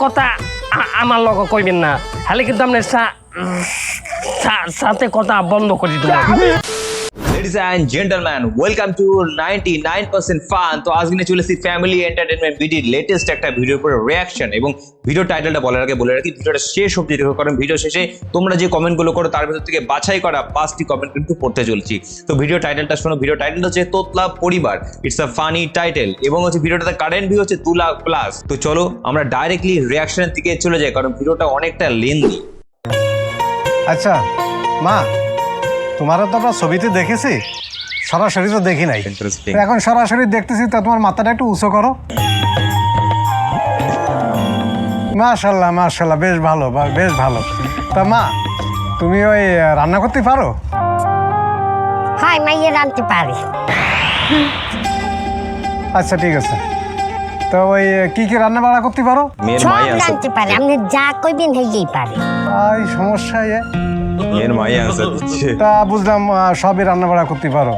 কথা আমার লগ কইবেন না, খালি কিন্তু আপনার সাথে কথা বন্ধ করে দিল। Ladies and gentlemen, welcome to 99% fun. তো আজকে নিয়ে চলেছি ফ্যামিলি এন্টারটেইনমেন্ট ভিডিও লেটেস্ট একটা ভিডিওর উপর রিঅ্যাকশন, এবং ভিডিও টাইটেলটা বলার আগে বলে রাখি ভিডিওটা শেষ অবধি দেখো, কারণ ভিডিও শেষে তোমরা যে কমেন্টগুলো করো তার ভিতর থেকে বাছাই করা 5টি কমেন্ট কিন্তু পড়তে চলছি। তো ভিডিও টাইটেলটা শোনো। ভিডিও টাইটেলটা হচ্ছে তোতলা পরিবার, ইটস আ ফানি টাইটেল, এবং হচ্ছে ভিডিওটাতে কারেন্ট ভিউ হচ্ছে 2 লাখ প্লাস। তো চলো আমরা ডাইরেক্টলি রিঅ্যাকশনের দিকে চলে যাই, কারণ ভিডিওটা অনেকটা লেন্দি। আচ্ছা মা, তোমারও তো আমরা ছবিতে দেখেছি, সরাসরি তো দেখি নাই। এখন সরাসরি দেখতেছি, তা তোমার মাথাটা একটু উঁচু করো। মাশাল্লাহ মাশাল্লাহ, বেশ ভালো বেশ ভালো। তা মা, তুমি ওই রান্না করতে পারো? হয় মাইয়ে রাঁধতে পারি। আচ্ছা ঠিক আছে। তো ওই কি কি রান্না বাড়া করতে পারো? সব রাঁধতে পারি, আপনি যা কইবেন হেই পারি। এই সমস্যা মেয়ের মাই আনসার দিচ্ছে। তা বুঝলাম সবই রান্না বাড়া করতে পারো।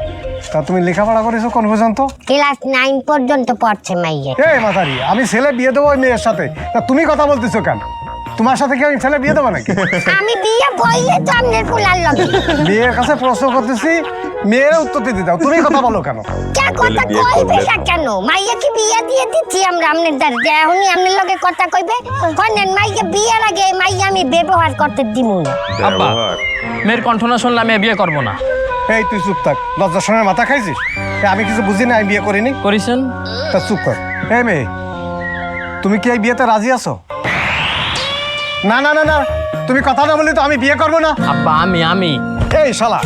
তা তুমি লেখাপড়া করেছো কোন পর্যন্ত? ক্লাস 9 পর্যন্ত পড়ছে মাইয়ে। এই মাথারি, আমি ছেলে বিয়ে দেবো ওই মেয়ের সাথে, তা তুমি কথা বলতেছো কেন? তোমার সাথে কি আমি ছেলে বিয়ে দেবো নাকি? আমি বিয়ে বইলে তো আপনার ফুলার লগে। মেয়ের কাছে প্রশ্ন করতেছি, মেয়ের উত্তর দিতে দাও, তুমি কথা বলো কেন? কে কথা কইবে না কেন? মাইয়া কি বিয়ে দিয়ে দিচ্ছি আমরা আপনার দ্বার, যে এখনই আপনার লগে কথা কইবে? কইনেন মাইয়া বিয়ের আগে মাইয়া আমি ব্যবহার করতে দিমু না। আব্বা, মেয়ের কণ্ঠ না শুনলে আমি বিয়ে করবো না। এই তুই চুপ থাক, লজ্জা শোনার মাথা খাইছিস? আমি কিছু বুঝি না, আমি বিয়ে করিনি। করেছেন? তা চুপ কর। এই মেয়ে, তুমি কি এই বিয়েতে রাজি আছো? না না না না, তুমি কথা না বললে তো আমি বিয়ে করবো না। আব্বা আমি এই শালা,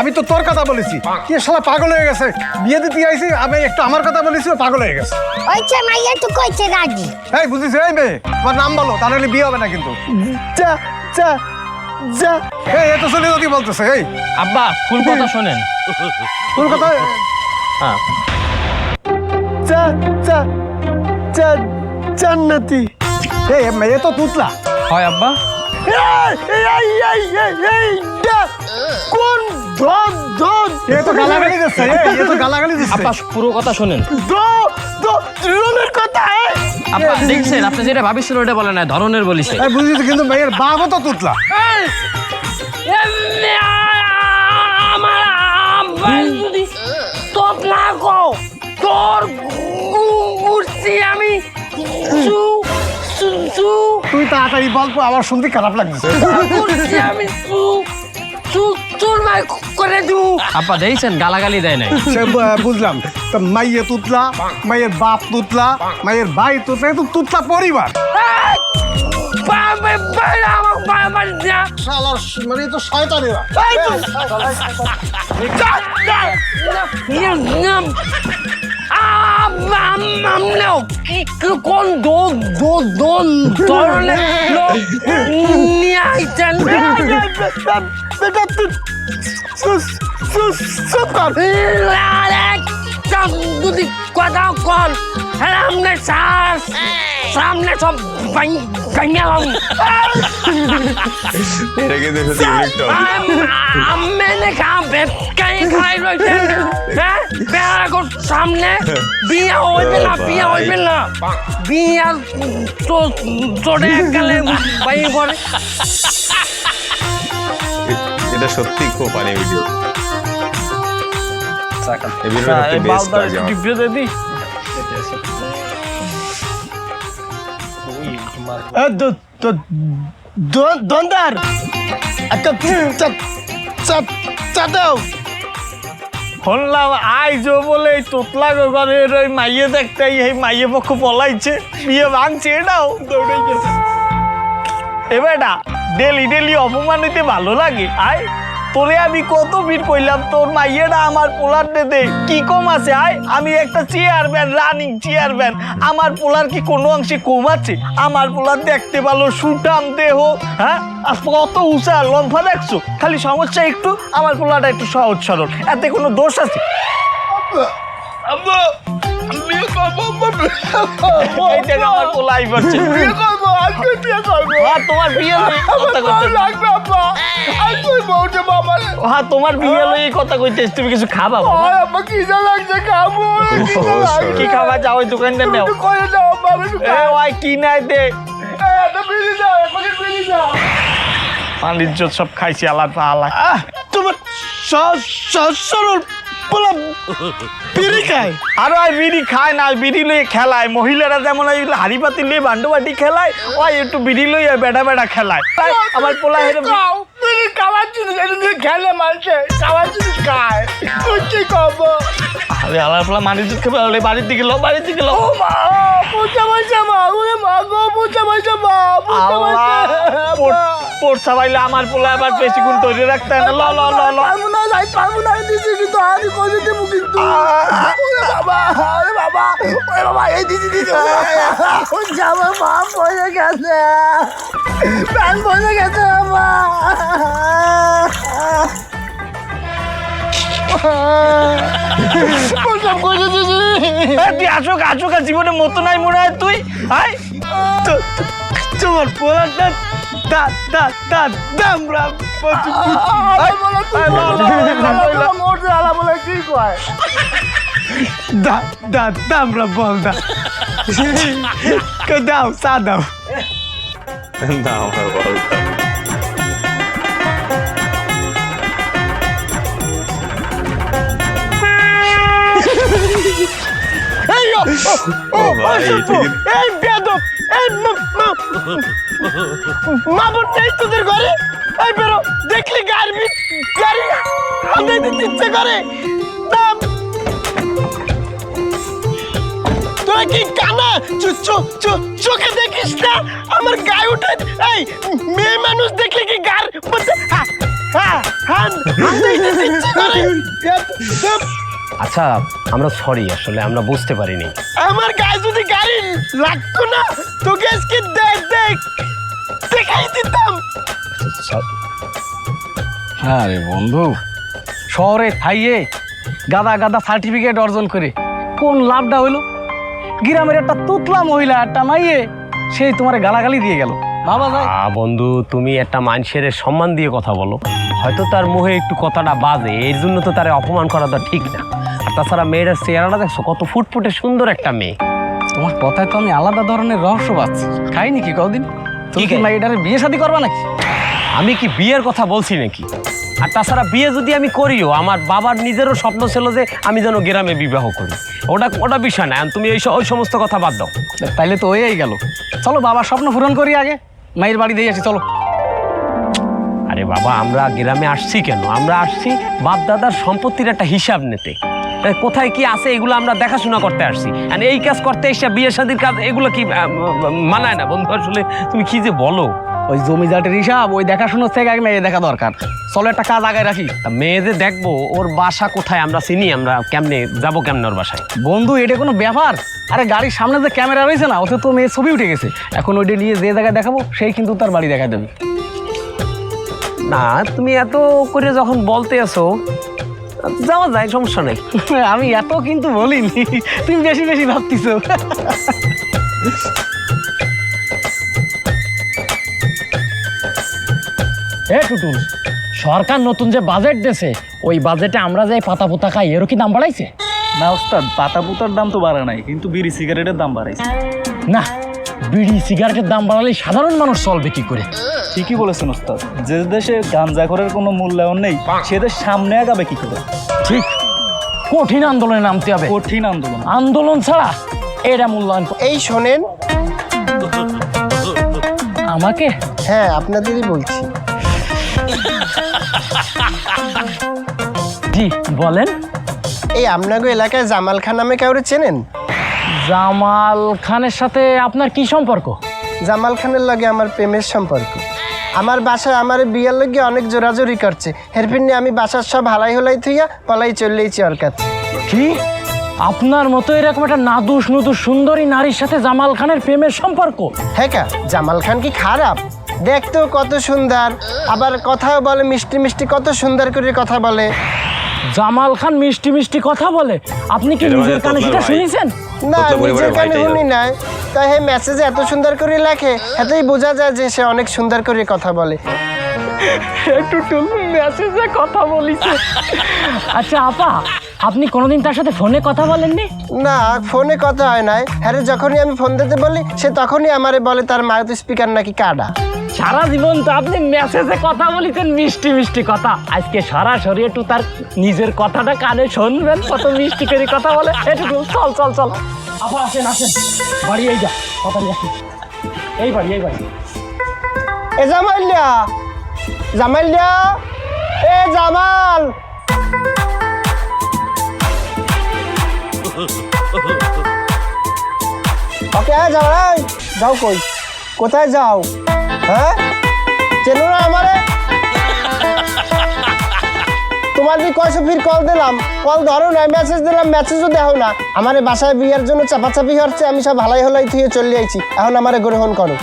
আমি তো তোর কথা বলেছি, কি শালা পাগল হয়ে গেছে? বিয়ে দিতে আইছি, আমি একটু আমার কথা বলেছি, ও পাগল হয়ে গেছে। ওইছে মাইয়া তো কইছে রাজি। এই বুঝিস? এই মেয়ে, তোমার নাম বলো, তাহলে বিয়ে হবে না কিন্তু। যা যা যা। এই এত চলে কি বলতেছে? এই আব্বা, ফুল কথা শোনেন। তোর কথা। হ্যাঁ, যা যা যা জান্নাতি। এই মেয়ে তো তুতলা হয় আব্বা। কোন ধন ধন, এ তো গালাগালি দিচ্ছে, এ তো গালাগালি দিচ্ছে। আব্বা পুরো কথা শোনেন। ধরনের কথা। আব্বা দেখছেন, আপনি যেটা ভাবিছিল ওটা বলে না, ধরনের বলিছে। বুঝেছি, কিন্তু মেয়ের বাবা তো তুতলা। আমার আব্বা যদি তোতলা গো, তোর উঠছি আমি। তুই তাড়াতাড়ি বল, আমার শুনতে খারাপ লাগছে। আমি করে দেবো। আব্বা দেখছেন, গালাগালি দেয় নাই। বুঝলাম। তা মাইয়ে তুতলা, মাইয়ের বাপ তুতলা, মাইয়ের ভাই তুতলা, তো তুতলা পরিবার। মানে তো শয়তানেরা। কোন ধরনের লোক নিয়ে আইছেন? যদি কথা কল, আপনার সামনে সব সামনে বিয়া হইবে না, বিয়া হইবে না, বিয়া চড়ে গেলে ভাই করে। এটা সত্যি খুব ফানি ভিডিও। দন্দার শুনলাম আইজো বলে তোতলা ঘরের ওই মাইয়ে দেখতে, এই মাইয়ে পক্ষ পলাইছে, বিয়ে ভাঙছে, এটাও দৌড়ে গেছে। এবারটা ডেলি ডেলি অপমান হইতে ভালো লাগে। আয় তোরে আমি কত ভিড় করলাম, তোর মাইয়েটা আমার পোলার দে কি কম আছে? আয় আমি একটা চেয়ারম্যান, রানিং চেয়ারম্যান, আমার পোলার কি কোনো অংশে কম আছে? আমার পোলার দেখতে ভালো, সুঠাম দেহ, হ্যাঁ, আর কত উঁচা লম্ফা দেখছো। খালি সমস্যা একটু, আমার পোলাটা একটু সহজ সরল, এতে কোনো দোষ আছে? আমার পোলাই করছে। হ্যাঁ তোমার বিয়ে লই কথা কইতে হ্যাঁ তোমার বিয়ে লই কথা কইতেছ তুমি কিছু খাবা বাবা কি খাবা যাও ওই দোকানটা নাও এ ওই কি নাই দে পানির জল সব খাইছি আলাদ আলাদ তোমার সরল বলা বিড়ি খায় আর ওই বিড়ি খায় না বিড়ি লইয়ে খেলায় মহিলারা যেমন ওই হাড়ি পাতি লিয়ে ভান্ডু বাটি খেলায় ওই একটু বিড়ি লইয়ে বেড়া বেড়া খেলায় আমার পোলা হেরে বিড়ি খাওয়ার জিনিস খেলে মানুষে খাওয়ার জিনিস খায় তুই কি খাবো আরে আলার পোলা মানির জুত খেবে হলে বাড়ির দিকে লো মা পৌঁছা পয়সা মা ওরে মা গো পৌঁছা পয়সা মা পড়ছা পাইলে আমার পোলা আবার বেশি গুণ তৈরি রাখতে না ল পারবো না দিছি কিন্তু আমি কইতে দেব কিন্তু ওরে বাবা এই দিছি ওই জামা মা পড়ে গেছে প্যান পড়ে গেছে মা সব করে দিছি তুই আসুক জীবনে মতো নাই মনে হয় তুই আয় তোমার পোলাটা দামরা দামরা বল দাও চা দাও মাবুর নেই তোদের ঘরে এই বেরো দেখলি গাড়ি হাতে দিতে ইচ্ছে করে তোরা কি কানা চোখে দেখিস না আমার গায়ে উঠে এই মেয়ে মানুষ দেখলে কি গার আচ্ছা আমরা সরি আসলে আমরা বুঝতে পারিনি আমার গায়ে যদি গাড়ি লাগতো না তোকে আজকে দেখাই দিতাম আরে বন্ধু শহরে থাইয়ে গাদা সার্টিফিকেট অর্জন করে কোন লাভটা হইলো গ্রামের একটা তুতলা মহিলা একটা মাইয়ে সেই তোমার গালাগালি দিয়ে গেল বাবা যায় বন্ধু তুমি একটা মানুষের সম্মান দিয়ে কথা বলো হয়তো তার মুখে একটু কথাটা বাজে এর জন্য তো তার অপমান করাটা ঠিক না আর তাছাড়া মেয়েটার চেহারাটা দেখছো কত ফুটফুটে সুন্দর একটা মেয়ে তোমার কথায় তো আমি আলাদা ধরনের রহস্য পাচ্ছি খাইনি কি কদিন তুমি কি মেয়েটার বিয়ে শাদী করবা নাকি আমি কি বিয়ের কথা বলছি নাকি আর তাছাড়া বিয়ে যদি আমি করিও আমার বাবার নিজেরও স্বপ্ন ছিল যে আমি যেন গ্রামে বিবাহ করি ওটা বিষয় না তুমি ওই সমস্ত কথা বাদ দাও তাইলে তো হয়েই গেল চলো বাবার স্বপ্ন পূরণ করি আগে মায়ের বাড়ি দিয়ে আসি চলো আরে বাবা আমরা গ্রামে আসছি কেন আমরা আসছি বাপ দাদার সম্পত্তির একটা হিসাব নিতে কোথায় কি আছে এগুলো আমরা দেখাশোনা করতে আসছি আর এই কাজ করতে এসে বিয়ে শাদীর কাজ এগুলো কি মানায় না বন্ধু আসলে তুমি কি যে বলো ওই জমি জাটের হিসাব ওই দেখাশোনার থেকে আগে মেয়ে দেখা দরকার চলো একটা কাজ আগায় রাখি মেয়ে যে দেখবো ওর বাসা কোথায় আমরা চিনি আমরা কেমনে যাবো কেমনে ওর বাসায় বন্ধু এটা কোনো ব্যাপার আরে গাড়ির সামনে যে ক্যামেরা রয়েছে না ওতে তো মেয়ে ছবি উঠে গেছে এখন ওইটা নিয়ে যে জায়গায় দেখাবো সেই কিন্তু তার বাড়ি দেখা দেবে না তুমি এত করে যখন বলতে আসো যাওয়া যায় সমস্যা নেই আমি এত কিন্তু বলিনি তুমি বেশি ভাবতেছো টুটুল সরকার নতুন যে বাজেট দিয়েছে ওই বাজেটে আমরা যে পাতা পুতা খাই এরও কি দাম বাড়াইছে না ওস্তাদ পাতা পুতার দাম তো বাড়ে নাই কিন্তু বিড়ি সিগারেটের দাম বাড়াইছে না বিড়ি সিগারেটের দাম বাড়ালে সাধারণ মানুষ চলবে কি করে ঠিকই বলেছেন ওস্তাদ যে দেশে গাঁজাখোরের কোনো মূল্যায়ন নেই সে দেশ সামনে আগাবে কি করে ঠিক কঠিন আন্দোলনে নামতে হবে কঠিন আন্দোলন ছাড়া এটা মূল্যায়ন এই শোনেন আমাকে হ্যাঁ আপনাদেরই বলছি জি বলেন এই আপনাগো এলাকায় জামাল খান নামে কাউরে চেনেন জামাল খানের সাথে আপনার কি সম্পর্ক জামাল খানের লগে আমার প্রেমের সম্পর্ক আমার বাসায় আমার বিয়ার লগে অনেক জোরাজোরি করছে হেরফির নিয়ে আমি বাসার সব হালাই হলাই থুইয়া পলাই চললেইছি ওর কাছে কি আপনার মতো এরকম একটা নাদুস নুদুস সুন্দরী নারীর সাথে জামাল খানের প্রেমের সম্পর্ক হ্যাঁ কা জামাল খান কি খারাপ দেখতেও কত সুন্দর আবার কথাও বলে মিষ্টি মিষ্টি কত সুন্দর করে কথা বলে জামাল খান মিষ্টি মিষ্টি কথা বলে আপনি কি নিজের কানে সেটা শুনেছেন না তোতলা পরিবারের নিজের কানে ভাইটাই শুনি নাই, তাই হে মেসেজে এত সুন্দর করে লেখে, এতেই বোঝা যায় যে সে অনেক সুন্দর করে কথা বলে। একটু মেসেজে কথা বলিছে। আচ্ছা আপা, আপনি কোনোদিন তার সাথে ফোনে কথা বলেননি? না, ফোনে কথা হয় নাই। হ্যাঁ, যখনই আমি ফোন দিতে বলি সে তখনই আমারে বলে তার মারুতি স্পিকার নাকি কাটা। সারা জীবন তো আপনি মেসেজে কথা বলিতেন, মিষ্টি মিষ্টি কথা। আজকে সরাসরি একটু তার নিজের কথাটা কানে শুনবেন, কত মিষ্টি করে কথা বলে। একটু চল চল চল আপা, আসেন আসেন, বাড়ি এই যা, কথা নিয়ে আসি। এই বাড়ি এই বাড়ি। এ জামাইলিয়া, জামাইলিয়া, এ জামাল। ওকে জামাই, যাও কই? কোথায় যাও? হ্যাঁ, চেনো না আমারে? তোমার দি কয়শো ফির কল দিলাম, কল ধরো না, মেসেজ দিলাম, মেসেজও দেখো না। আমারে বাসায় বিয়ের জন্য চাপাচাপি হচ্ছে, আমি সব হালাই হলাই থুয়ে চলে আইছি, এখন আমারে গ্রহণ করো।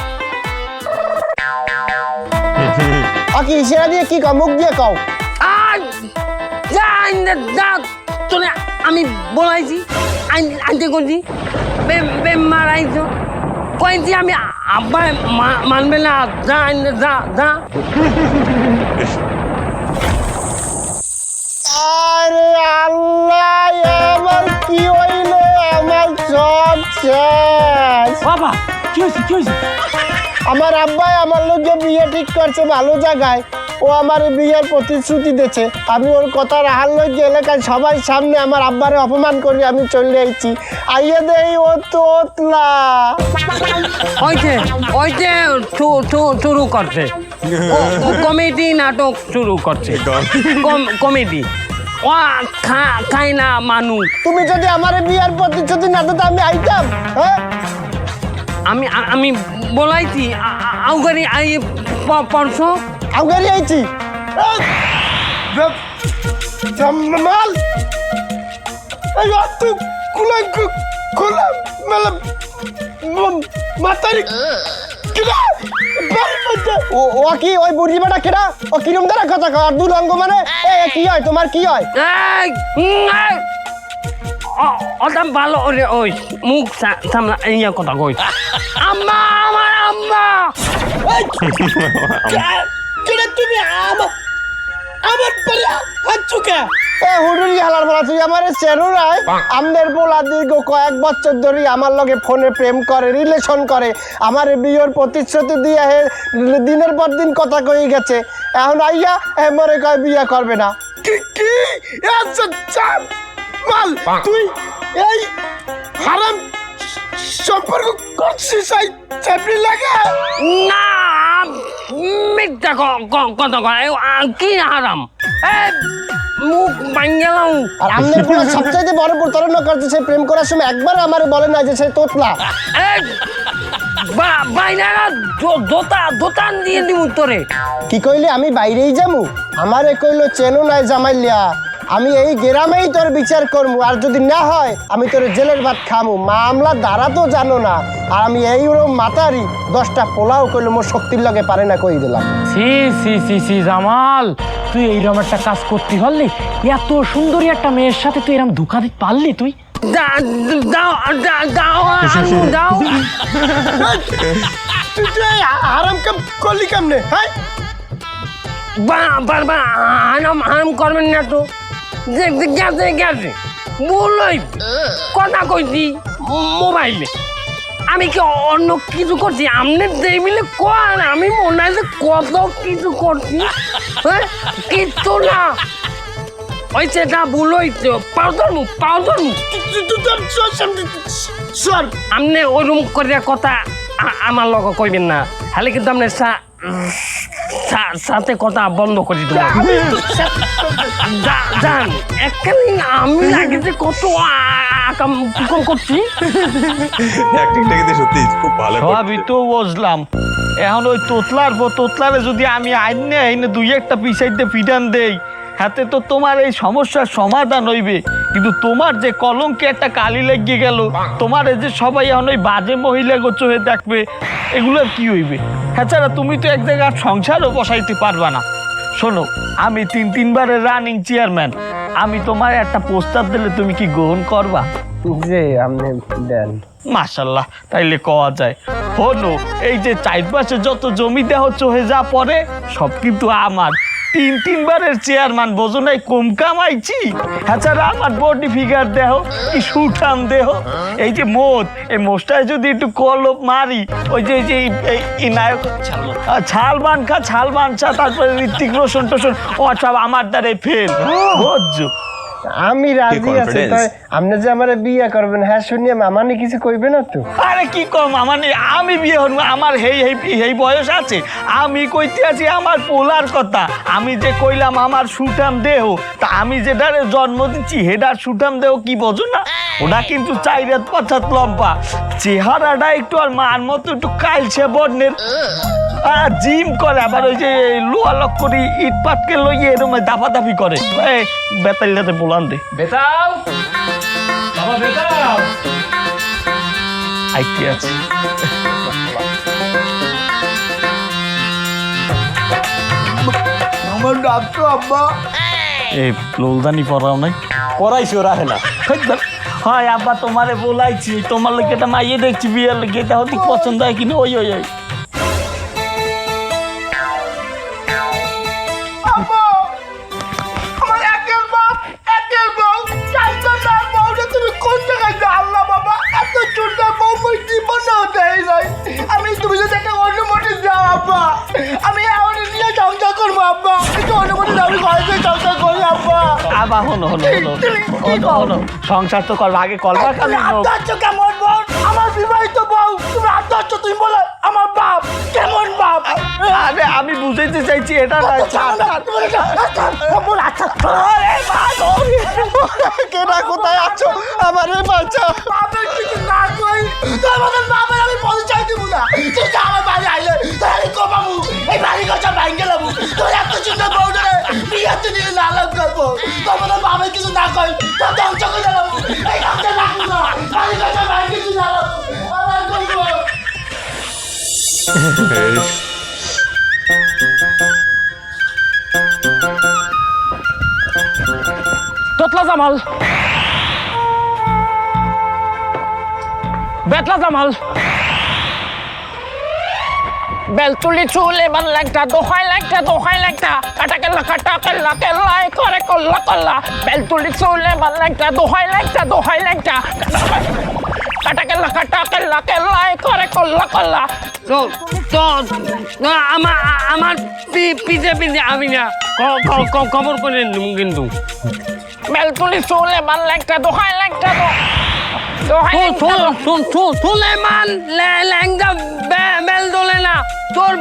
কি সেরা দিয়ে কি কও, মুখ দিয়ে কও। আমি বলাইছি আনতে করছি মারাইছো কয়েছি আমি আব্বা মানবে না, যা যা যা। আরে আল্লাহ, আমার কি হইলে, আমার সব শেষ। বাবা কি হয়েছে কি হয়েছে? আমার আব্বাই আমার লোকে বিয়ে ঠিক করছে ভালো জায়গায়, ও আমার বিয়ের প্রতিশ্রুতি দিয়েছে। আমি ওর কথা রাহার লোক এলাকায় সবাই সামনে আমার আব্বারে অপমান করে আমি চলে আইছি। আইয়ে দেই ও তোতলা। ওইছে ওইছে শুরু করছে, কমেডি নাটক শুরু করছে, কমেডি। ও খায় না মানুষ। তুমি যদি আমার বিয়ের প্রতিশ্রুতি না দিতে আমি আইতাম? হ্যাঁ, আমি আমি বলাইছি আউগারি আই পড়ছো আউগারি আইছি। জামাল, এই অত কুলাই কুলা মানে মাতারি কিরা ও ও কি ওই বুড়ি বেটা কিরা? ও কিরম দ্বারা কথা কয়? আর দুলঙ্গ মানে কি হয় তোমার, কি হয়? ওটা ভালো ওরে, ওই মুখ সামলা ইয়া কথা কই। আম্মা, আমার আম্মা। কিরা তুমি আমার পালা হাত চুকে হুডুরি হালার বলা, তুই আমার চেনো নাই? আমনের বলা দীর্ঘ কয়েক বছর ধরে আমার লগে ফোনে প্রেম করে, রিলেশন করে, আমার বিয়ের প্রতিশ্রুতি দিয়ে দিনের পর দিন কথা কয়ে গেছে। এখন আইয়া মরে কয় বিয়ে করবে না। কি কি মাল, তুই এই হারাম সম্পর্ক করছিস চাপড়ি লাগে? না, মিথ্যা কথা কয়, কি হারাম? মুখ ভাঙ্গেলাম। আর আমনের পুরো সবচাইতে বড় প্রতারণা করছে, সে প্রেম করার সময় একবার আমারে বলে না যে সে তোতলা। বাইনারা দোতান দিয়ে দিব তোরে। কি কইলে আমি বাইরেই যামু? আমারে কইলো চেনো নাই জামাইলিয়া, আমি এই গ্রামেই তোর বিচার করবো, আর যদি না হয় আমি তোর জেলের ভাত খামু। মামলা দ্বারা তো জানো না, আর আমি এই ওরম মাতারি 10টা পোলাও কইলো মোর শক্তির লগে পারে না, কই দিলাম। সি সি সি সি জামাল, তুই এইরকম একটা কাজ করতে পারলি? এত সুন্দরী একটা মেয়ের সাথে তুই এরকম ধোঁকা দিতে পারলি? তুই আরাম কাম করলি কেমনে? হ্যাঁ, আরাম করবেন না তো, গেছে গেছে বলই কথা কইছি মোবাইলে। আমি কি অন্য কিছু করছি? আপনি দেই মিলে কোন, আমি মনে হয় যে কত কিছু করছি। হ্যাঁ, কিচ্ছু না, ওই সেটা ভুলই তো। পাও ধরমু আপনি ওইরকম করে কথা আমার লগ কইবেন না, হলে কিন্তু আপনার সাথে কথা বন্ধ করে দেবো। জান একখানি আমি লাগিতে কত আকাম করছি। অ্যাক্টিংটা কিন্তু সত্যি খুব ভালো সবই তো বুঝলাম। এখন ওই তোতলারে যদি আমি আইনে দুই একটা পিছাইতে পিটান দেই, হাতে তো তোমার এই সমস্যার সমাধান হইবে। কিন্তু তোমার যে কলঙ্কে একটা কালি লেগে গেল, তোমার এই যে সবাই এখন ওই বাজে মহিলা গোছ হয়ে দেখবে, এগুলোর কি হইবে? এছাড়া তুমি তো এক জায়গায় সংসারও বসাইতে পারবা না। শোনো, আমি 3 বারের রানিং চেয়ারম্যান, আমি তোমার একটা প্রস্তাব দিলে তুমি কি গ্রহণ করবা? যে আপনি দেন। মাশাল্লাহ, তাইলে কওয়া যায়। হলো এই যে চাইপাশে যত জমি দেহ চহে যা পরে সব কিন্তু আমার। 3-3বারের চেয়ারম্যান বোঝো নাই কম কামাইছি। এছাড়া আমার বডি ফিগার দেহ কি সুঠাম দেহ। এই যে মোট, এই মোষটায় যদি একটু কলপ মারি, ওই যে এই নায়ক ছাল বানখা তারপরে ঋত্বিক রোশন টোশন ও সব আমার দ্বারে ফেল বুঝছো। আমি রাজি আছি, confidence? তাই আপনি যে আমার বিয়ে করবেন হ্যাঁ শুনিয়ে মামানি কিছু কইবে না তো? আরে কি কম আমার আমি বিয়ে হব, আমার এই বয়স আছে। আমি কইতে আছি আমার পোলার কথা। আমি যে কইলাম আমার সুঠাম দেহ, তা আমি যেটারে জন্ম দিচ্ছি হেডার সুঠাম দেহ কি বোঝো না? ওটা কিন্তু 4-5 হাত লম্বা, চেহারাটা একটু আর মার মতো একটু কালছে বর্ণের, জিম করে, আবার ওই যে লোয়া লক করে ইট পাটকে লইয়ে এরকম দাফাদাফি করে। বেতাইলাতে বলান দে বেতাও বাবা, বেতাও। আইতে আছে। আমার ডাক তো আব্বা। এই লোলদানি পরাও নাই? পড়াইছি ওরা না। হয় আব্বা, তোমারে বলাইছি, তোমার লোক এটা মাইয়ে দেখছি বিয়ের লোক, এটা হতে পছন্দ হয় কিনা। ওই আমার একের বাপ একের বউ, চাইতো তার বউটা তুমি কোন জায়গায় আল্লাহ বাবা, এত চুলটা বউ মই জীবনেও দেয় নাই। আমি তুমি যদি একটা অনুমতি দাও আব্বা, আমি এমন নিয়ে সংসার করবো আব্বা। একটু অনুমতি দাও, আমি ঘরে সংসার করি আব্বা। আব্বা হলো সংসার তো করবা, আগে করবা খালি আত্মাচ্ছ কেমন বউ? আমার বিবাহিত বউ, তুমি আত্মাচ্ছ, তুমি বলে আমার বাপ কেমন বাপ? আরে আমি বুঝাইতে চাইছি এটা না। কেনা কোথায় আছো? আমার এই বাচ্চা বাপের কিছু না কই তোমাদের বাপের আমি পরিচয় দিব না। তুই যা আমার বাড়ি আইলে তাহলে কমাবো, এই বাড়ি কথা ভাঙ্গে লাবো। তোর এত সুন্দর বউটারে বিয়েতে নিয়ে লালন করবো, তোমাদের বাপের কিছু না কই তো ধ্বংস করে লাবো। এই কাজটা রাখবো না, বাড়ি কথা ভাঙ্গে কিছু না লাবো আমার করবো। তোতলা জামাল, বেতলা জামাল, বেলতুলি চুলে বান লাগটা দোহাই লাগটা কাটা কেল্লাই করে কল্লা বেলতুলি চুলে বান লাগটা দোহাই লাগটা কাটা কেল্লাই করে কল্লা। তো তো আমার পিছে আমি না খবর করে কিন্তু বেলতুলি চুলে বান লাগটা দোহাই লাগটা সুলেমান ল্যাংদা বেল তোলে না, তোর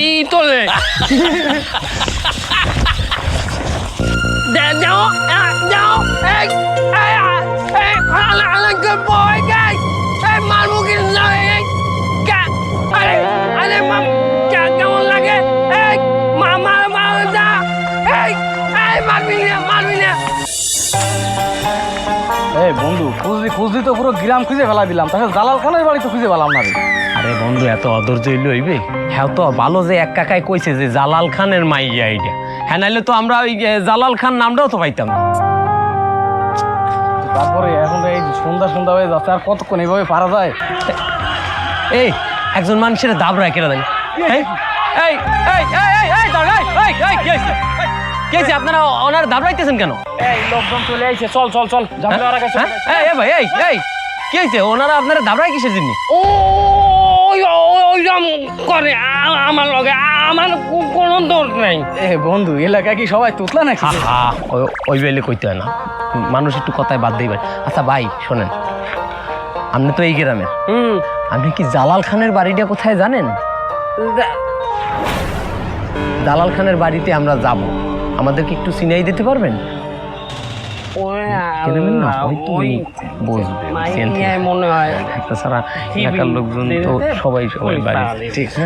ই তোলে। মারবো কিন্তু কেমন লাগে? মারবি না। এই বন্ধু, খুঁজলি তো পুরো গ্রাম খুঁজে ফেলা দিলাম, তাহলে জালাল খানের বাড়ি তো খুঁজে পেলাম না রে। আরে বন্ধু, এত অধৈর্য হইবে? হ্যাঁ তো ভালো যে এক কাকাই কইছে যে জালাল খানের মাইয়া এইটা। হ্যাঁ, নাইলে তো আমরা ওই জালাল খান নামটাও তো পাইতাম না। তারপরে এখন এই সন্ধ্যা হয়ে যাচ্ছে, আর কতক্ষণ এইভাবে পারা যায়? এই একজন মানুষের দাবড়ায় কেনা দেয়। কে আপনারা ওনার দাবড়াইতেছেন কেন? এই লোকজন চলে আইছে, চল ঝামেলা কাছে। ভাই এই কি হয়েছে? ওনারা আপনারা দাবড়ায় কিসের জন্য? ওইরকম করে আমার লগে, আমার কোনো দোষ নাই। এ বন্ধু, এলাকা কি সবাই তুতলা নাকি? ওই বেলে কইতে হয় না, মানুষ একটু কথায় বাদ দিই ভাই। আচ্ছা ভাই শোনেন, আপনি তো এই গ্রামের, আপনি কি জালাল খানের বাড়িটা কোথায় জানেন? জালাল খানের বাড়িতে আমরা যাব, আমাদেরকে একটু চিনাই দিতে পারবেন? মনে হয় তাছাড়া এলাকার লোকজন তো সবাই বাড়ি। ঠিক আছে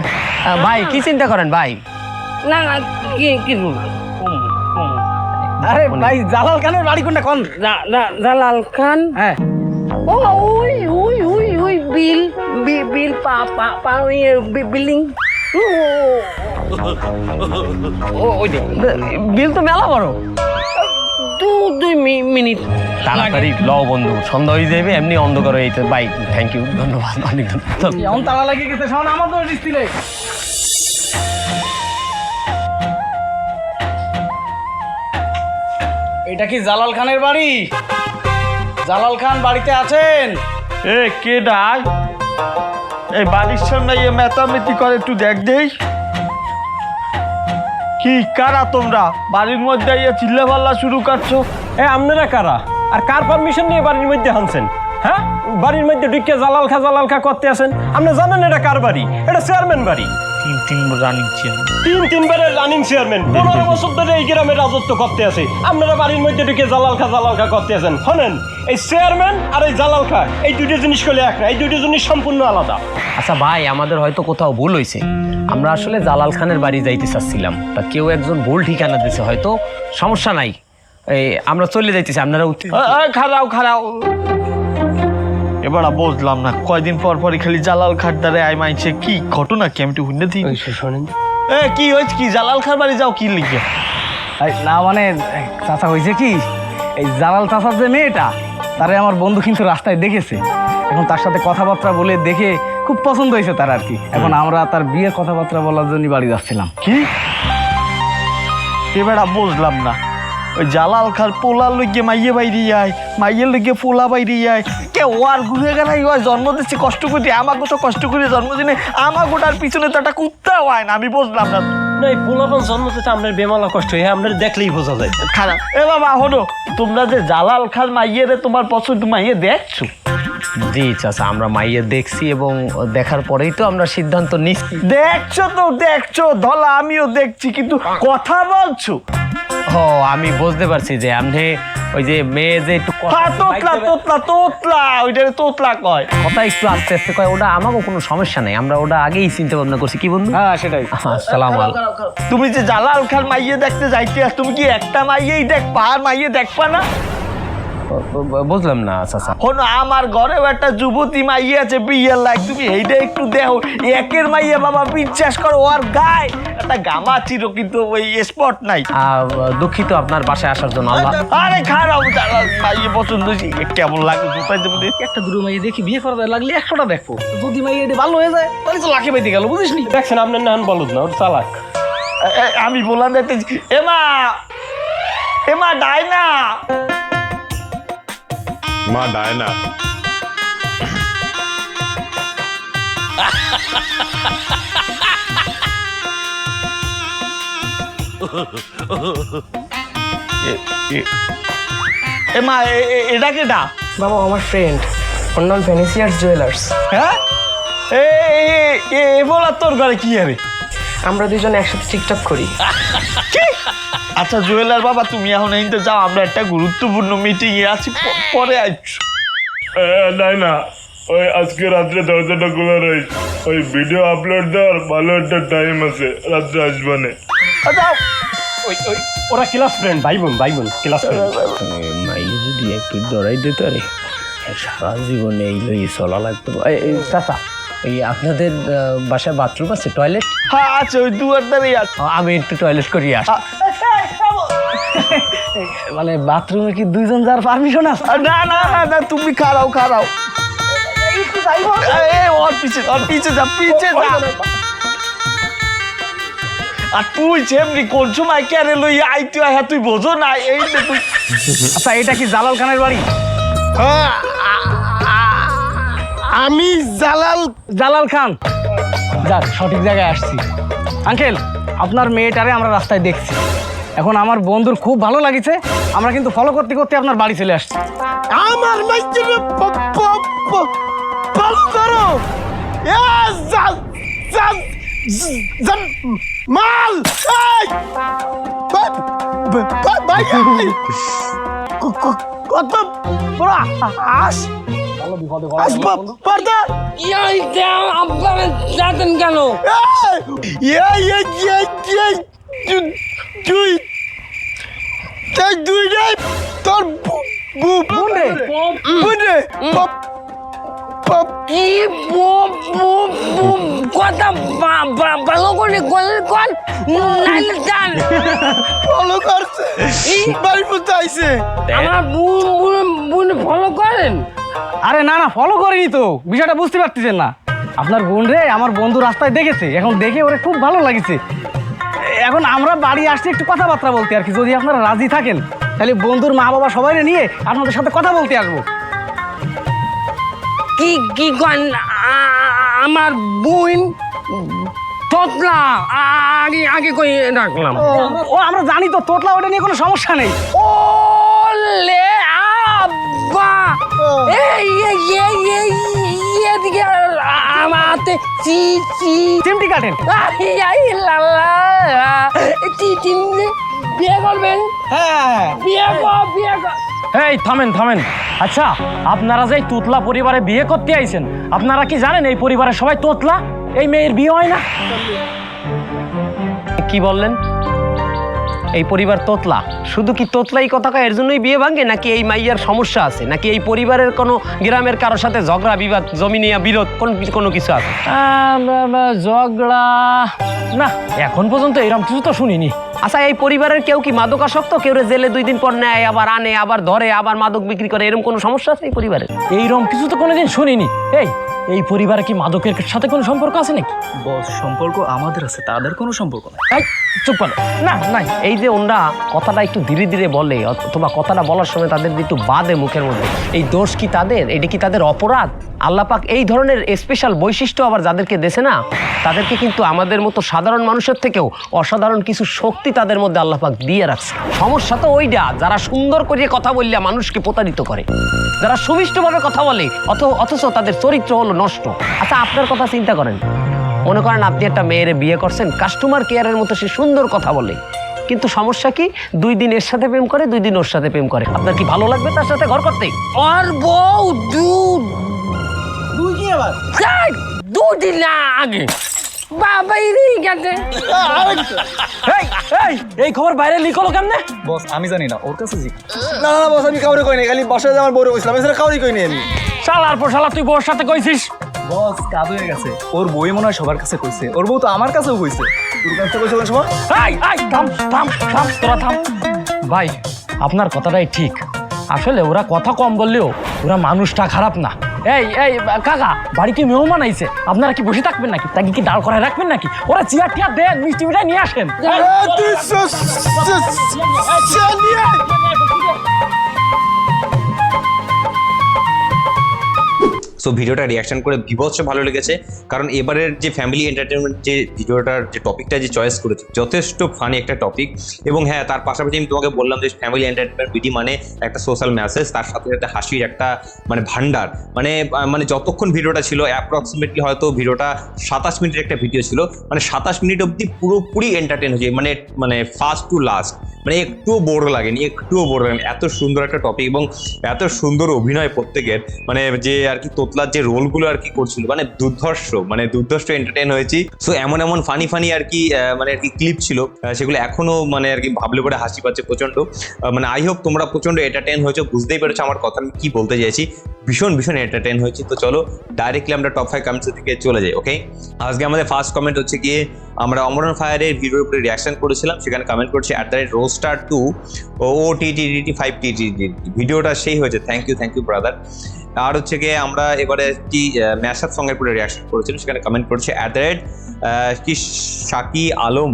ভাই, কি চিন্তা করেন ভাই? না কি আরে ভাই, জালাল খানের বাড়ি কোনটা কোন? জালাল খান? হ্যাঁ, ওই বিল বিল্ডিং। বিল তো মেলা বড়। দুই মিনিট তাড়াতাড়ি লও বন্ধু, সন্ধ্যা হয়ে যাবে, এমনি অন্ধকার হয়ে যেতে। বাই, থ্যাংক ইউ, ধন্যবাদ, অনেক ধন্যবাদ। এমন তালা লাগিয়ে গেছে শাওন, আমার তো দিলে। এটা কি জালাল খানের বাড়ি? জালাল খান বাড়িতে আছেন? এ কে ডাই? এই বাড়ির সামনে ইয়ে মেতামেতি করে, একটু দেখ দেই। কি কারা তোমরা বাড়ির মধ্যে ইয়ে চিল্লা পাল্লা শুরু করছো? আপনারা কারা আর কার পারমিশন নিয়ে বাড়ির মধ্যে হানছেন? হ্যাঁ, বাড়ির মধ্যে ঢুকে জালাল খা করতে আছেন? আপনি জানেন এটা কার বাড়ি? এটা চেয়ারম্যান বাড়ি। তিনবার রানিং চেয়ারম্যান। তিনবারের রানিং চেয়ারম্যান 15 বছর ধরে এই গ্রামে রাজত্ব করতে আছে। আপনারা বাড়ির মধ্যে ঢুকে জালাল খা করতে আছেন। শোনেন, এই চেয়ারম্যান আর এই জালাল খা এই দুটো জিনিস করলে এক না, এই দুটো জিনিস সম্পূর্ণ আলাদা। আচ্ছা ভাই, আমাদের হয়তো কোথাও ভুল হয়েছে। আমরা আসলে জালাল খানের বাড়ি যাইতে চাচ্ছিলাম, তা কেউ একজন ভুল ঠিকানা দিয়েছে, হয়তো সমস্যা নাই, এই আমরা চলে যাইতেছি, আপনারা খারাও এবার বুঝলাম না, কয়দিন পর পরই খালি জালাল খার দ্বারে আই মাইছে। কি ঘটনা কি আমি একটু শুনে দিই। শোনেন। কি হয়েছে? কি জালাল খার বাড়ি যাও কি লিখে? না মানে চাচা হয়েছে কি, এই জালাল চাচার যে মেয়েটা, তারে আমার বন্ধু কিন্তু রাস্তায় দেখেছে। এখন তার সাথে কথাবার্তা বলে দেখে খুব পছন্দ হয়েছে তার আর কি। এখন আমরা তার বিয়ের কথাবার্তা বলার জন্য বাড়ি যাচ্ছিলাম। কি এবার বুঝলাম না, ওই জালাল খার পোলার লইগে মাইয়ে বাইরে যায়, মাইয়ের লইগে পোলা বাইরে যায়, কে ওয়ার ঘুরে গেলাই হয়, জন্ম দিচ্ছে কষ্ট করে, আমাকে তো কষ্ট করে জন্মদিনে আমাকে ওটার পিছনে তো একটা কুত্তা হয় না। আমি বুঝলাম না। এই পোলাপন জন্ম থেকে আপনার বেমালা কষ্ট হয়, আপনার দেখলেই বোঝা যায়। খারাপ। এ বাবা হলো, তোমরা যে জালাল খার মাইয়েরে তোমার পছন্দ মাইয়ে দেখছো? জি চাচা, আমরা মাইয়া দেখছি এবং দেখার পরেই তো আমরা সিদ্ধান্ত নিচ্ছি। দেখছো ধলা, আমিও দেখছি, কিন্তু কথা বলছো। ও, আমি বুঝতে পারছি যে আপনি ওই যে মেয়ে যে একটু তোতলা ওইটারে তোতলা কয়। কথা একটু আস্তে আস্তে কয়, ওটা আমাকেও কোনো সমস্যা নেই, আমরা ওটা আগেই চিন্তা ভাবনা করছি। কি বন্ধু? হ্যাঁ সেটাই। আসসালাম আলাইকুম। তুমি যে জালাল খান মাইয়ে দেখতে যাইতে আস, তুমি কি একটা মাইয়েই দেখবা আর মাইয়ে দেখবা না? বুঝলাম না চাচা। হনো, আমার ঘরেও একটা যুবতী মাইয়ে আছে বিয়ের লাইক, তুমি এইটা একটু দেখো। একের মাইয়ে বাবা বিশ্বাস করো, ওর গায়ে একটা গামা ছিল কিন্তু ওই স্পট নাই। দুঃখিত আপনার বাসায় আসার জন্য। আল্লাহ। আরে খারাপ, জালাল মাইয়ে পছন্দ হয়েছে, কেমন লাগে জুতাই দেবো। একটা দুটো মাইয়ে দেখি, বিয়ে করা যায় লাগলে 100টা দেখবো। যদি মাইয়ে এটা ভালো হয়ে যায় তাহলে তো লাখে বেঁধে গেল, বুঝিস নি? দেখছেন আপনার নান বলদ না, ওর চালাক। আমি বললাম দেখতেছি, এমা ডাইনা মা ডায়না। এমা এটা কেটা? বাবা আমার ফ্রেন্ড, ওর নাম ভেনিসিয়াস জুয়েলার্স। হ্যাঁ, এ বলার তোর ঘরে কি আরে? আমরা দুজন একসাথে টিকটক করি। আচ্ছা জুয়েলার বাবা, তুমি এখন এইতে যাও, আমরা একটা গুরুত্বপূর্ণ মিটিং এ আছি, পরে আসছো। ডায়না, ওই আজকে রাত্রে দরজাটা খোলা রয়েছে, ওই ভিডিও আপলোড দেওয়ার ভালো একটা টাইম আছে, রাত্রে আসবানে। ওরা ক্লাস ফ্রেন্ড, ভাই বোন ক্লাস ফ্রেন্ড। মাইয়ে যদি একটু ডরাই দিতে পারে, সারা জীবনে এই লই চলা লাগতো। চাচা, এই আপনাদের বাসায় বাথরুম আছে, টয়লেট? হ্যাঁ আছে, ওই দুয়ার ধারেই আছে। আমি একটু টয়লেট করিয়ে আসি। মানে বাথরুমে কি দুইজন যার পারমিশন আছে? না না না না, তুমি খারাও। ওর পিছে যা। আর তুই যেমনি কোন সময় কেন লই আইতে হয় তুই বোঝো না। এই যে তুই, আচ্ছা এটা কি জালাল খানের বাড়ি? আমি জালাল খান, যাক সঠিক জায়গায় আসছি। আঙ্কেল, আপনার মেয়েটারে আমরা রাস্তায় দেখছি, এখন আমার বন্ধুর খুব ভালো লাগিছে, আমরা কিন্তু ফলো করতে করতে আপনার বাড়ি চলে আসছি। আমার মাইকে ভালো করো। মাল কত বড় আস পর্দা আপনারা যাতেন কেন? তুই তোর কি কথা ভালো করে কল নাইলে জান ফলো করছে বাড়ি পর্যন্ত আইছে আমার বোন ফলো করেন। আরে না না, ফলো করিনি তো, বিষয়টা বুঝতে পারতেছেন না। আপনার বোন রে আমার বন্ধু রাস্তায় দেখেছে, এখন দেখে ওরে খুব ভালো লাগছে। এখন আমরা বাড়ি আসছি একটু কথাবার্তা বলতে আর কি, যদি আপনারা রাজি থাকেন তাহলে বন্ধুর মা বাবা সবাই নিয়ে আপনাদের সাথে কথা বলতে আসবো। কি কন আমার বোন তোতলা আগে কই রাখলাম। ও আমরা জানি তো, তোতলা, ওটা নিয়ে কোনো সমস্যা নেই। ও লে আব্বা এদিকে আমাতে চিমটি কাটেন। বিয়ে করবেন? হ্যাঁ, বিয়ে কর। এই থামেন। আচ্ছা, আপনারা যে তোতলা পরিবারে বিয়ে করতে আইছেন, আপনারা কি জানেন এই পরিবারের সবাই তোতলা? এই মেয়ের বিয়ে হয় না। কি বললেন? এই পরিবার তোতলা? শুধু কি তোতলাই কথা কয় এর জন্যই বিয়ে ভাঙে, নাকি এই মাইয়ার সমস্যা আছে, নাকি এই পরিবারের কোনো গ্রামের কারোর সাথে ঝগড়া বিবাদ, জমি নিয়ে বিরোধ, কোনো কিছু আছে? ঝগড়া না, এখন পর্যন্ত এরকম কিছু তো শুনিনি। আচ্ছা, এই পরিবারের কেউ কি মাদকাসক্ত? কেউ জেলে 2 দিন পর নেয়, আবার আনে, আবার ধরে, আবার মাদক বিক্রি করে, এরকম কোনো সমস্যা আছে এই পরিবারের? এইরকম কিছু তো কোনোদিন শুনিনি। এই পরিবারে কি মাদকের সাথে কোনো সম্পর্ক আছে নাকি? বস, সম্পর্ক আমাদের আছে, তাদের কোনো সম্পর্ক না। চুপ করো। না, এই যে ওনরা কথাটা একটু ধীরে ধীরে বলে, অথবা কথাটা বলার সময় তাদের একটু বাদে মুখের মধ্যে, এই দোষ কি তাদের? এটা কি তাদের অপরাধ? আল্লাহ পাক এই ধরনের স্পেশাল বৈশিষ্ট্য আবার যাদেরকে দেছে না, তাদেরকে কিন্তু আমাদের মতো সাধারণ মানুষের থেকেও অসাধারণ কিছু শক্তি তাদের মধ্যে আল্লাহ পাক দিয়ে রাখছে। সমস্যা তো ওইটা, যারা সুন্দর করে কথা বললে মানুষকে প্রতারিত করে, যারা সুমিষ্টভাবে কথা বলে অথচ তাদের চরিত্র হলো নষ্ট। আচ্ছা, আপনার কথা চিন্তা করেন, মনে করেন আপনি একটা মেয়ের বিয়ে করছেন, কাস্টমার কেয়ারের মতো সে সুন্দর কথা বলে, কিন্তু সমস্যা কি? 2 দিন এর সাথে প্রেম করে, 2 দিন ওর সাথে প্রেম করে। আপনার কি ভালো লাগবে তার সাথে ঘর করতে? আর বউ তুই কি আবার 2 দিন আগে বাবাই গেছে। এই খবর বাইরে লিক হলো কেমনে? বস, আমি জানি না, ওর কাছে না বস, আমি কাউরে কই নাই, খালি বাসায় আমার বউরে কইছিলাম, এছাড়া কাউরে কই নাই আমি। শালার পর শালা, তুই বউর সাথে কইছিস? বস, কাজ হয়ে গেছে। ওর বই মনে হয় সবার কাছে কইছে, ওর বউ তো আমার কাছেও কইছে। তোর কাছে কইছে কোন সময়? থাম, তোরা থাম। ভাই, আপনার কথাটাই ঠিক। আসলে ওরা কথা কম বললেও ওরা মানুষটা খারাপ না। এই কাকা, বাড়িতে মেহমান আইছে, আপনারা কি বসে থাকবেন নাকি? তাকে কি দাঁড় করায় রাখবেন নাকি? ওরা চেয়ার টিয়ার দেন, মিষ্টি মিঠাই নিয়ে আসেন। সো ভিডিওটা রিয়াকশন করে বিভৎস ভালো লেগেছে, কারণ এবারের যে ফ্যামিলি এন্টারটেনমেন্ট যে ভিডিওটার যে টপিকটা যে চয়েস করেছে, যথেষ্ট ফানি একটা টপিক। এবং হ্যাঁ, তার পাশাপাশি আমি তোমাকে বললাম যে ফ্যামিলি এন্টারটেনমেন্ট ভিডিও মানে একটা সোশ্যাল মেসেজ, তার সাথে সাথে হাসির একটা ভান্ডার। মানে যতক্ষণ ভিডিওটা ছিল, অ্যাপ্রক্সিমেটলি হয়তো ভিডিওটা 27 মিনিটের একটা ভিডিও ছিল, 27 মিনিট অবধি পুরোপুরি এন্টারটেন হয়েছে, মানে ফার্স্ট টু লাস্ট, একটুও বোর লাগেনি, এত সুন্দর একটা টপিক এবং এত সুন্দর অভিনয় প্রত্যেকের, যে আর কি তোতলার যে রোলগুলো আর কি করছিল, দুর্ধর্ষ এন্টারটেইন হয়েছি। সো এমন ফানি আর কি ক্লিপ ছিল, সেগুলো এখনো আর কি ভাবলে পরে হাসি পাচ্ছে প্রচন্ড। আই হোপ তোমরা প্রচন্ড এন্টারটেইন হয়েছো, বুঝতেই পেরেছো আমার কথা আমি কি বলতে চাইছি। ভীষণ এন্টারটেইন হয়েছি। তো চলো ডাইরেক্টলি আমরা টপ 5 কমেন্টসের দিকে চলে যাই। ওকে, আজকে আমাদের ফার্স্ট কমেন্ট হচ্ছে গিয়ে, আমরা অমরন ফায়ারের ভিডিওর উপরে রিয়াকশন করেছিলাম, সেখানে কমেন্ট করছে @roadstar2 OTTT5TTT, ভিডিওটা সেই হয়েছে, থ্যাংক ইউ ব্রাদার। আর হচ্ছে গিয়ে আমরা এবারে একটি ম্যাশআপ সঙ্গের উপরে রিয়াকশন করেছিলাম, সেখানে কমেন্ট করছে কি শাকি আলম,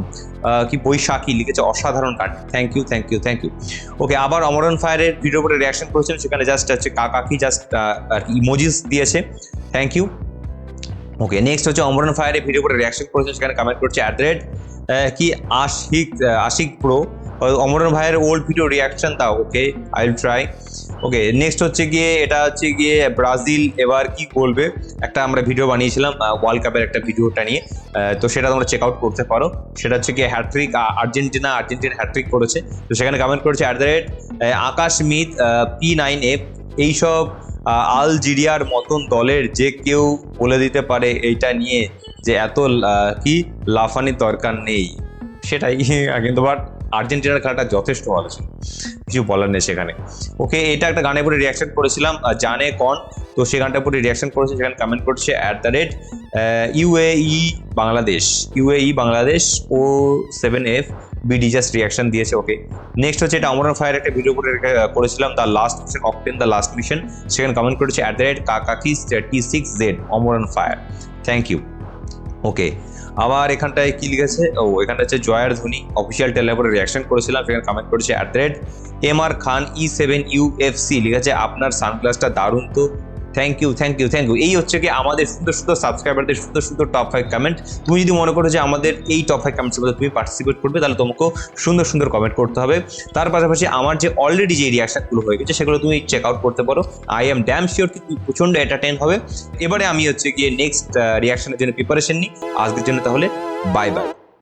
কি বৈশাখী লিখেছে, অসাধারণ কাট, থ্যাংক ইউ। ওকে, আবার অমরন ফায়ারের ভিডিওর উপরে রিয়াকশন করেছিলাম, সেখানে জাস্ট হচ্ছে কাকি জাস্ট আর কি ইমোজিস দিয়েছে, থ্যাংক ইউ। ওকে, নেক্সট হচ্ছে অমরন ফায়ারের ভিডিও উপরে রিয়াকশন করেছে, সেখানে কমেন্ট করছে কি আশিক প্রো, অমরন ভাইয়ের ওল্ড ভিডিও রিয়াকশন দাও। Okay, I will try. Okay, next হচ্ছে গিয়ে, এটা হচ্ছে গিয়ে ব্রাজিল এবার কি বলবে, একটা আমরা ভিডিও বানিয়েছিলাম ওয়ার্ল্ড কাপের একটা ভিডিওটা নিয়ে, তো সেটা তোমরা চেক আউট করতে পারো। সেটা হচ্ছে গিয়ে হ্যাট্রিক, আর্জেন্টিনা হ্যাট্রিক করেছে, তো সেখানে কমেন্ট করেছে আকাশমিত P9F, এইসব আলজেরিয়ার মতন দলের যে কেউ বলে দিতে পারে এইটা নিয়ে যে এত কি লাফানির দরকার নেই, সেটাই। কিন্তু বাট আর্জেন্টিনার খেলাটা যথেষ্ট ভালো ছিল, কিছু বলার নেই সেখানে। ওকে, এটা একটা গানের উপরে রিয়াকশন করেছিলাম, জানে কন, তো সেই গানটার উপরে রিয়াকশন করেছে, সেখানে কমেন্ট করছে @UAE Bangladesh O7F BD just reaction দিয়েছে। ওকে, নেক্সট হচ্ছে এটা অমরন ফায়ার একটা ভিডিও করে করেছিলাম, the last mission octane the last mission, সেখানে কমেন্ট করেছে @Kakaki36Z অমরন ফায়ার, থ্যাংক ইউ। ওকে, আবার এখানটায় কি লিখেছে, এখানটা হচ্ছে জয়ার ধ্বনি অফিসিয়াল টেলার উপরে রিয়াকশন করেছিলাম, সেখানে কমেন্ট করেছে @MR খান E7UFC লিখেছে আপনার সানগ্লাসটা দারুণ, তো থ্যাংক ইউ। এই হচ্ছে কি আমাদের সুন্দর সুন্দর সাবস্ক্রাইবারদের সুন্দর সুন্দর টপ 5 কমেন্ট। তুমি যদি মনে করো যে আমাদের এই টপ 5 কমেন্টসের মধ্যে তুমি পার্টিসিপেট করবে, তাহলে তোমাকেও সুন্দর সুন্দর কমেন্ট করতে হবে। তার পাশাপাশি আমার যে অলরেডি যে রিয়াকশনগুলো হয়ে গেছে সেগুলো তুমি চেক আউট করতে পারো। আই এম ড্যাম শিওর কি তুমি প্রচণ্ড এন্টারটেইন হবে। এবারে আমি হচ্ছে গিয়ে নেক্সট রিয়াকশনের জন্য প্রিপারেশন নিই। আজকের জন্য তাহলে বাই বাই।